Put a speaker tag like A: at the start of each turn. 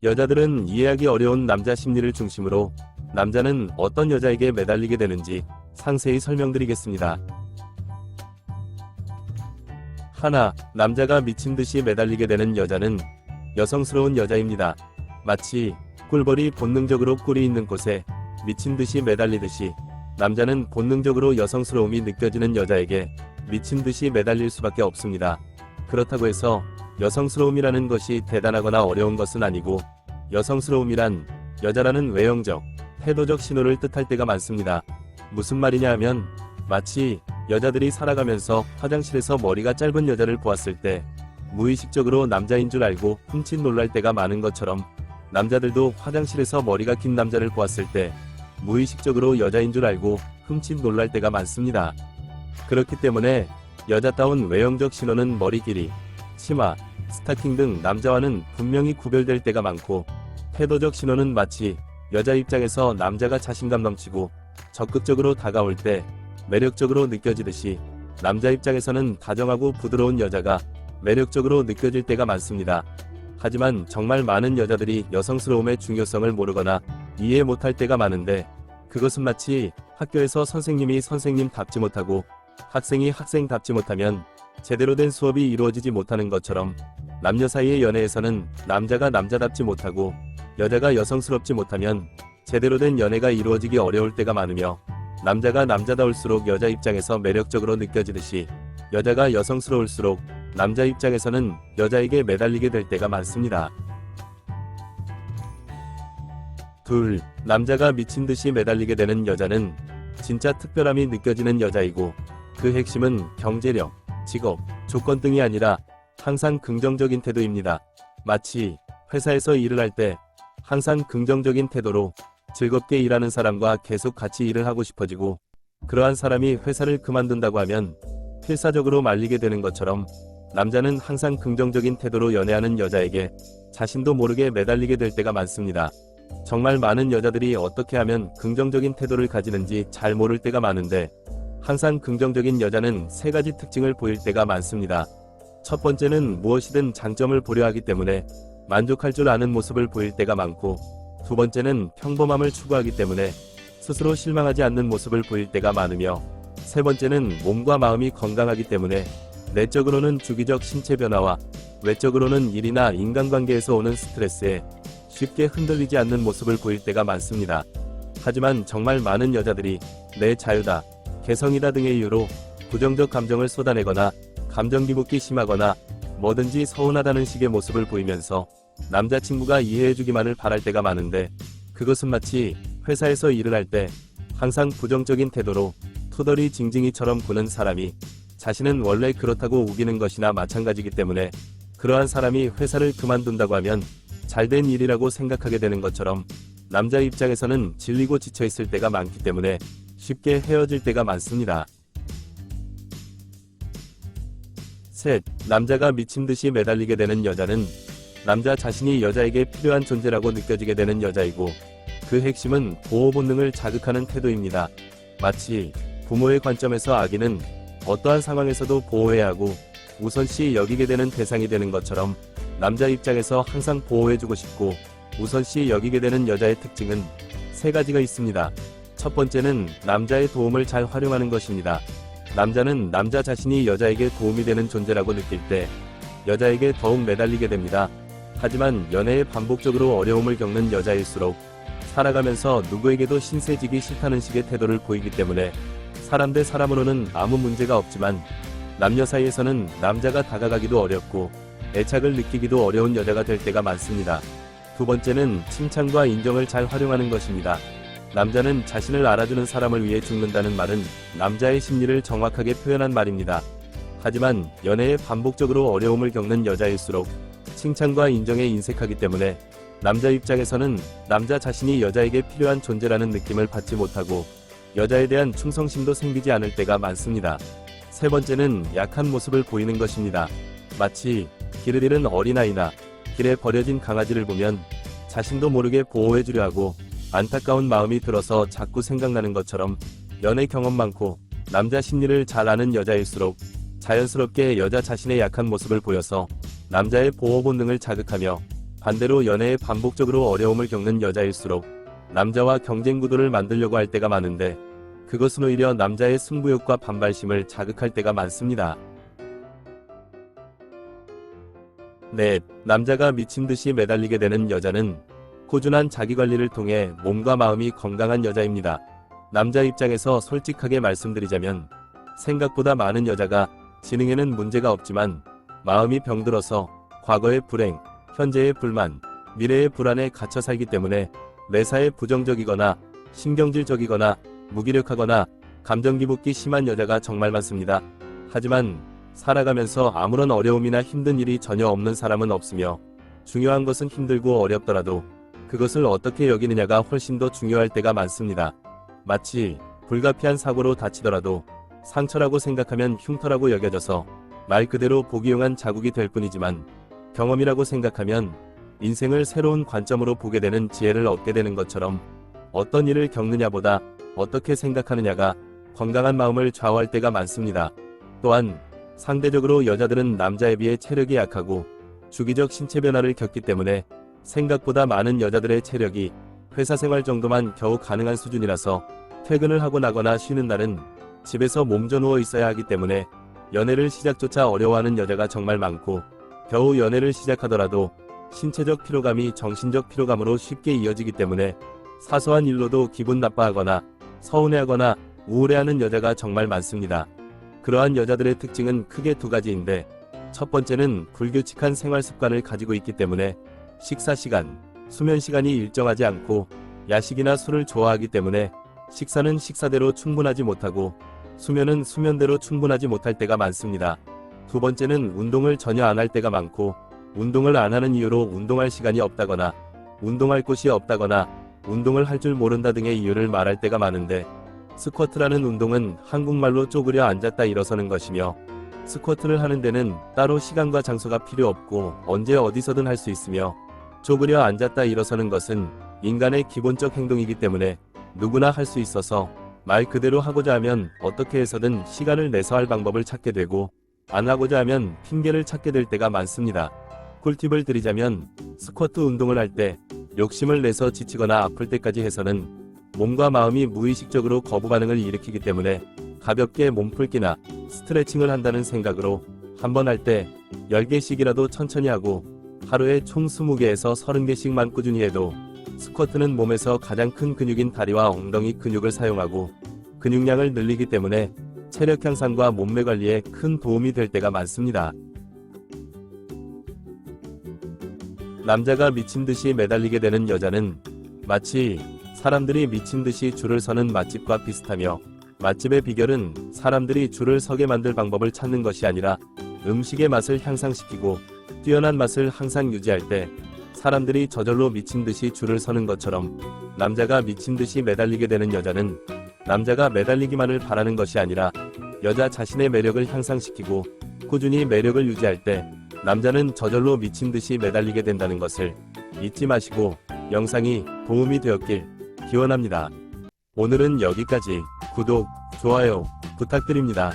A: 여자들은 이해하기 어려운 남자 심리를 중심으로 남자는 어떤 여자에게 매달리게 되는지 상세히 설명드리겠습니다. 하나, 남자가 미친듯이 매달리게 되는 여자는 여성스러운 여자입니다. 마치 꿀벌이 본능적으로 꿀이 있는 곳에 미친듯이 매달리듯이 남자는 본능적으로 여성스러움이 느껴지는 여자에게 미친듯이 매달릴 수밖에 없습니다. 그렇다고 해서 여성스러움이라는 것이 대단하거나 어려운 것은 아니고, 여성스러움이란 여자라는 외형적, 태도적 신호를 뜻할 때가 많습니다. 무슨 말이냐 하면, 마치 여자들이 살아가면서 화장실에서 머리가 짧은 여자를 보았을 때 무의식적으로 남자인 줄 알고 흠칫 놀랄 때가 많은 것처럼, 남자들도 화장실에서 머리가 긴 남자를 보았을 때 무의식적으로 여자인 줄 알고 흠칫 놀랄 때가 많습니다. 그렇기 때문에 여자다운 외형적 신호는 머리 길이, 치마, 스타킹 등 남자와는 분명히 구별될 때가 많고, 태도적 신호는 마치 여자 입장에서 남자가 자신감 넘치고 적극적으로 다가올 때 매력적으로 느껴지듯이 남자 입장에서는 다정하고 부드러운 여자가 매력적으로 느껴질 때가 많습니다. 하지만 정말 많은 여자들이 여성스러움의 중요성을 모르거나 이해 못할 때가 많은데, 그것은 마치 학교에서 선생님이 선생님답지 못하고 학생이 학생답지 못하면 제대로 된 수업이 이루어지지 못하는 것처럼, 남녀 사이의 연애에서는 남자가 남자답지 못하고 여자가 여성스럽지 못하면 제대로 된 연애가 이루어지기 어려울 때가 많으며, 남자가 남자다울수록 여자 입장에서 매력적으로 느껴지듯이 여자가 여성스러울수록 남자 입장에서는 여자에게 매달리게 될 때가 많습니다. 둘, 남자가 미친듯이 매달리게 되는 여자는 진짜 특별함이 느껴지는 여자이고, 그 핵심은 경제력, 직업, 조건 등이 아니라 항상 긍정적인 태도입니다. 마치 회사에서 일을 할 때 항상 긍정적인 태도로 즐겁게 일하는 사람과 계속 같이 일을 하고 싶어지고, 그러한 사람이 회사를 그만둔다고 하면 필사적으로 말리게 되는 것처럼, 남자는 항상 긍정적인 태도로 연애하는 여자에게 자신도 모르게 매달리게 될 때가 많습니다. 정말 많은 여자들이 어떻게 하면 긍정적인 태도를 가지는지 잘 모를 때가 많은데, 항상 긍정적인 여자는 세 가지 특징을 보일 때가 많습니다. 첫 번째는 무엇이든 장점을 보려 하기 때문에 만족할 줄 아는 모습을 보일 때가 많고, 두 번째는 평범함을 추구하기 때문에 스스로 실망하지 않는 모습을 보일 때가 많으며, 세 번째는 몸과 마음이 건강하기 때문에 내적으로는 주기적 신체 변화와 외적으로는 일이나 인간관계에서 오는 스트레스에 쉽게 흔들리지 않는 모습을 보일 때가 많습니다. 하지만 정말 많은 여자들이 내 자유다, 개성이다 등의 이유로 부정적 감정을 쏟아내거나 감정 기복이 심하거나 뭐든지 서운하다는 식의 모습을 보이면서 남자친구가 이해해주기만을 바랄 때가 많은데, 그것은 마치 회사에서 일을 할 때 항상 부정적인 태도로 투덜이 징징이처럼 구는 사람이 자신은 원래 그렇다고 우기는 것이나 마찬가지이기 때문에, 그러한 사람이 회사를 그만둔다고 하면 잘된 일이라고 생각하게 되는 것처럼, 남자 입장에서는 질리고 지쳐있을 때가 많기 때문에 쉽게 헤어질 때가 많습니다. 셋, 남자가 미친듯이 매달리게 되는 여자는 남자 자신이 여자에게 필요한 존재라고 느껴지게 되는 여자이고, 그 핵심은 보호 본능을 자극하는 태도입니다. 마치 부모의 관점에서 아기는 어떠한 상황에서도 보호해야 하고 우선시 여기게 되는 대상이 되는 것처럼, 남자 입장에서 항상 보호해주고 싶고 우선시 여기게 되는 여자의 특징은 세 가지가 있습니다. 첫 번째는 남자의 도움을 잘 활용하는 것입니다. 남자는 남자 자신이 여자에게 도움이 되는 존재라고 느낄 때 여자에게 더욱 매달리게 됩니다. 하지만 연애에 반복적으로 어려움을 겪는 여자일수록 살아가면서 누구에게도 신세지기 싫다는 식의 태도를 보이기 때문에 사람 대 사람으로는 아무 문제가 없지만, 남녀 사이에서는 남자가 다가가기도 어렵고 애착을 느끼기도 어려운 여자가 될 때가 많습니다. 두 번째는 칭찬과 인정을 잘 활용하는 것입니다. 남자는 자신을 알아주는 사람을 위해 죽는다는 말은 남자의 심리를 정확하게 표현한 말입니다. 하지만 연애에 반복적으로 어려움을 겪는 여자일수록 칭찬과 인정에 인색하기 때문에 남자 입장에서는 남자 자신이 여자에게 필요한 존재라는 느낌을 받지 못하고 여자에 대한 충성심도 생기지 않을 때가 많습니다. 세 번째는 약한 모습을 보이는 것입니다. 마치 길을 잃은 어린아이나 길에 버려진 강아지를 보면 자신도 모르게 보호해주려 하고 안타까운 마음이 들어서 자꾸 생각나는 것처럼, 연애 경험 많고 남자 심리를 잘 아는 여자일수록 자연스럽게 여자 자신의 약한 모습을 보여서 남자의 보호 본능을 자극하며 반대로 연애에 반복적으로 어려움을 겪는 여자일수록 남자와 경쟁 구도를 만들려고 할 때가 많은데 그것은 오히려 남자의 승부욕과 반발심을 자극할 때가 많습니다. 넷, 남자가 미친듯이 매달리게 되는 여자는 꾸준한 자기관리를 통해 몸과 마음이 건강한 여자입니다. 남자 입장에서 솔직하게 말씀드리자면 생각보다 많은 여자가 지능에는 문제가 없지만 마음이 병들어서 과거의 불행, 현재의 불만, 미래의 불안에 갇혀 살기 때문에 매사에 부정적이거나 신경질적이거나 무기력하거나 감정 기복기 심한 여자가 정말 많습니다. 하지만 살아가면서 아무런 어려움이나 힘든 일이 전혀 없는 사람은 없으며 중요한 것은 힘들고 어렵더라도 그것을 어떻게 여기느냐가 훨씬 더 중요할 때가 많습니다. 마치 불가피한 사고로 다치더라도 상처라고 생각하면 흉터라고 여겨져서 말 그대로 보기 용한 자국이 될 뿐이지만 경험이라고 생각하면 인생을 새로운 관점으로 보게 되는 지혜를 얻게 되는 것처럼 어떤 일을 겪느냐보다 어떻게 생각하느냐가 건강한 마음을 좌우할 때가 많습니다. 또한 상대적으로 여자들은 남자에 비해 체력이 약하고 주기적 신체 변화를 겪기 때문에 생각보다 많은 여자들의 체력이 회사 생활 정도만 겨우 가능한 수준이라서 퇴근을 하고 나거나 쉬는 날은 집에서 몸져 누워 있어야 하기 때문에 연애를 시작조차 어려워하는 여자가 정말 많고 겨우 연애를 시작하더라도 신체적 피로감이 정신적 피로감으로 쉽게 이어지기 때문에 사소한 일로도 기분 나빠하거나 서운해하거나 우울해하는 여자가 정말 많습니다. 그러한 여자들의 특징은 크게 두 가지인데 첫 번째는 불규칙한 생활 습관을 가지고 있기 때문에 식사 시간, 수면 시간이 일정하지 않고 야식이나 술을 좋아하기 때문에 식사는 식사대로 충분하지 못하고 수면은 수면대로 충분하지 못할 때가 많습니다. 두 번째는 운동을 전혀 안 할 때가 많고 운동을 안 하는 이유로 운동할 시간이 없다거나 운동할 곳이 없다거나 운동을 할 줄 모른다 등의 이유를 말할 때가 많은데 스쿼트라는 운동은 한국말로 쪼그려 앉았다 일어서는 것이며 스쿼트를 하는 데는 따로 시간과 장소가 필요 없고 언제 어디서든 할 수 있으며 쪼그려 앉았다 일어서는 것은 인간의 기본적 행동이기 때문에 누구나 할 수 있어서 말 그대로 하고자 하면 어떻게 해서든 시간을 내서 할 방법을 찾게 되고 안 하고자 하면 핑계를 찾게 될 때가 많습니다. 꿀팁을 드리자면 스쿼트 운동을 할 때 욕심을 내서 지치거나 아플 때까지 해서는 몸과 마음이 무의식적으로 거부 반응을 일으키기 때문에 가볍게 몸풀기나 스트레칭을 한다는 생각으로 한 번 할 때 10개씩이라도 천천히 하고 하루에 총 20개에서 30개씩만 꾸준히 해도 스쿼트는 몸에서 가장 큰 근육인 다리와 엉덩이 근육을 사용하고 근육량을 늘리기 때문에 체력 향상과 몸매 관리에 큰 도움이 될 때가 많습니다. 남자가 미친듯이 매달리게 되는 여자는 마치 사람들이 미친듯이 줄을 서는 맛집과 비슷하며 맛집의 비결은 사람들이 줄을 서게 만들 방법을 찾는 것이 아니라 음식의 맛을 향상시키고 뛰어난 맛을 항상 유지할 때 사람들이 저절로 미친듯이 줄을 서는 것처럼 남자가 미친듯이 매달리게 되는 여자는 남자가 매달리기만을 바라는 것이 아니라 여자 자신의 매력을 향상시키고 꾸준히 매력을 유지할 때 남자는 저절로 미친듯이 매달리게 된다는 것을 잊지 마시고 영상이 도움이 되었길 기원합니다. 오늘은 여기까지. 구독, 좋아요 부탁드립니다.